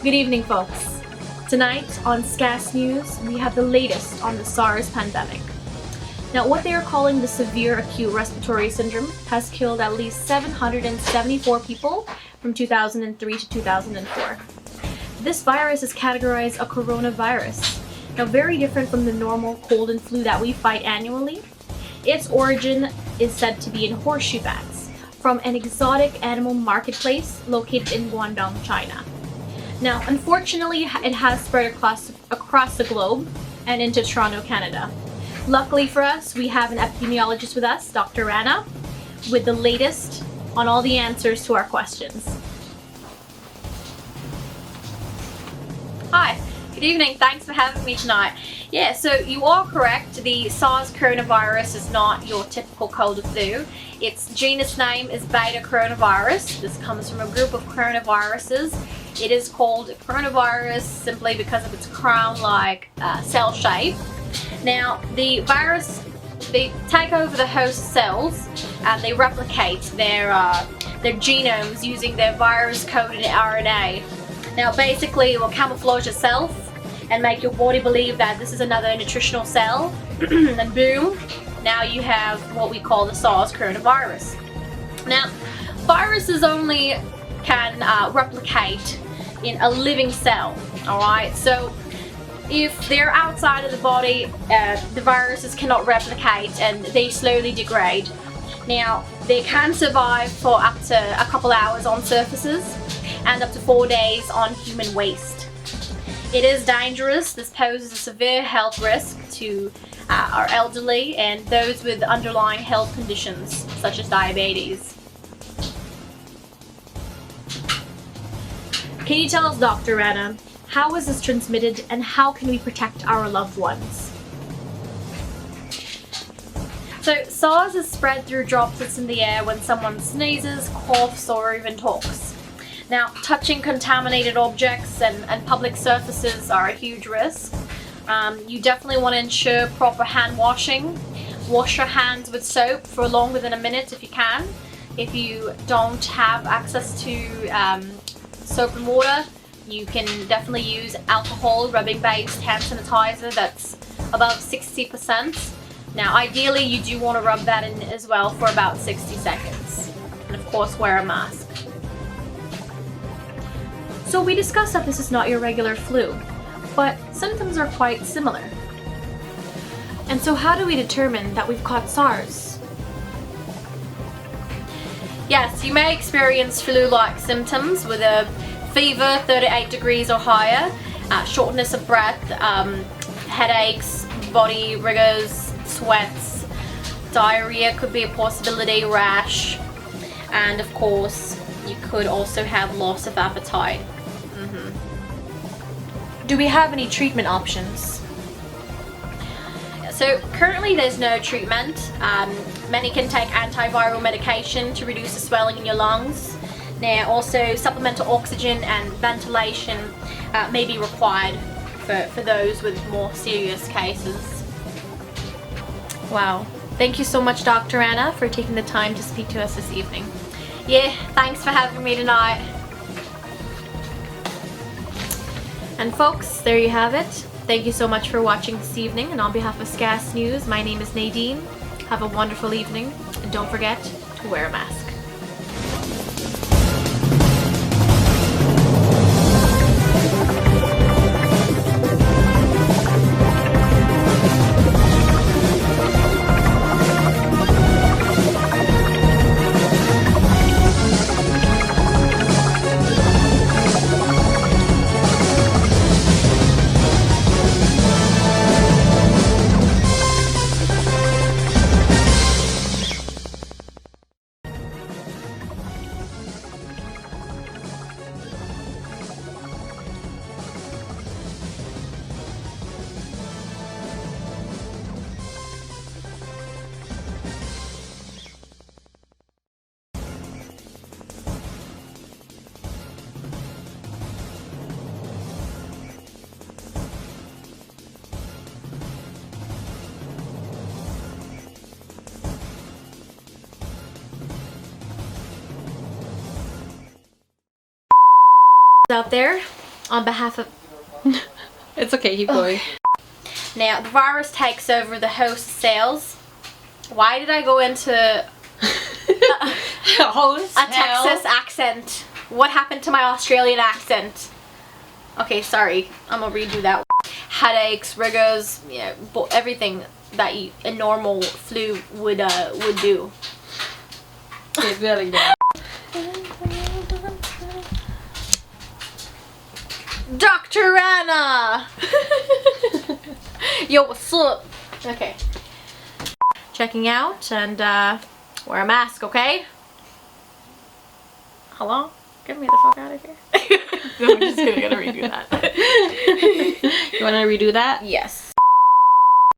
Good evening, folks. Tonight on SCAS News, we have the latest on the SARS pandemic. Now, what they are calling the severe acute respiratory syndrome has killed at least 774 people from 2003 to 2004. This virus is categorized a coronavirus. Now, very different from the normal cold and flu that we fight annually. Its origin is said to be in horseshoe bats from an exotic animal marketplace located in Guangdong, China. Now, unfortunately, it has spread across the globe and into Toronto, Canada. Luckily for us, we have an epidemiologist with us, Dr. Rana, with the latest on all the answers to our questions. Hi, good evening. Thanks for having me tonight. Yeah, so you are correct. The SARS coronavirus is not your typical cold or flu. Its genus name is beta coronavirus. This comes from a group of coronaviruses. It is called coronavirus simply because of its crown-like cell shape. Now, the virus, they take over the host cells and they replicate their genomes using their virus-coded RNA. Now, basically, it will camouflage itself and make your body believe that this is another nutritional cell, and boom, now you have what we call the SARS coronavirus. Now, viruses only can replicate in a living cell, alright? So if they're outside of the body, the viruses cannot replicate and they slowly degrade. Now, they can survive for up to a couple hours on surfaces and up to 4 days on human waste. It is dangerous. This poses a severe health risk to our elderly and those with underlying health conditions such as diabetes. Can you tell us, Dr. Rana, how is this transmitted and how can we protect our loved ones? So SARS is spread through droplets in the air when someone sneezes, coughs, or even talks. Now, touching contaminated objects and public surfaces are a huge risk. You definitely want to ensure proper hand washing. Wash your hands with soap for longer than a minute if you can. If you don't have access to soap and water, you can definitely use alcohol rubbing-based hand sanitizer that's above 60%. Now, ideally, you do want to rub that in as well for about 60 seconds. And of course, wear a mask. So we discussed that this is not your regular flu, but symptoms are quite similar. And so how do we determine that we've caught SARS? Yes, you may experience flu-like symptoms with a fever 38 degrees or higher, shortness of breath, headaches, body rigors, sweats, diarrhea could be a possibility, rash, and of course you could also have loss of appetite. Do we have any treatment options? So currently there's no treatment. Many can take antiviral medication to reduce the swelling in your lungs. Now also supplemental oxygen and ventilation may be required for those with more serious cases. Wow. Thank you so much, Dr. Rana, for taking the time to speak to us this evening. Yeah, thanks for having me tonight. And folks, there you have it. Thank you so much for watching this evening, and on behalf of SCAS News, my name is Nadine. Have a wonderful evening, and don't forget to wear a mask. Out there, On behalf of... It's okay, keep going. Now, the virus takes over the host cells. Why did I go into Host a Texas accent? What happened to my Australian accent? Okay, sorry. I'm gonna redo that. Headaches, rigors, yeah, everything that a normal flu would do. Okay, very good. Dr. Rana! Yo, what's up? Okay. Checking out and wear a mask, okay? Hello? Get me the fuck out of here. No, I'm just gonna redo that. You wanna redo that? Yes.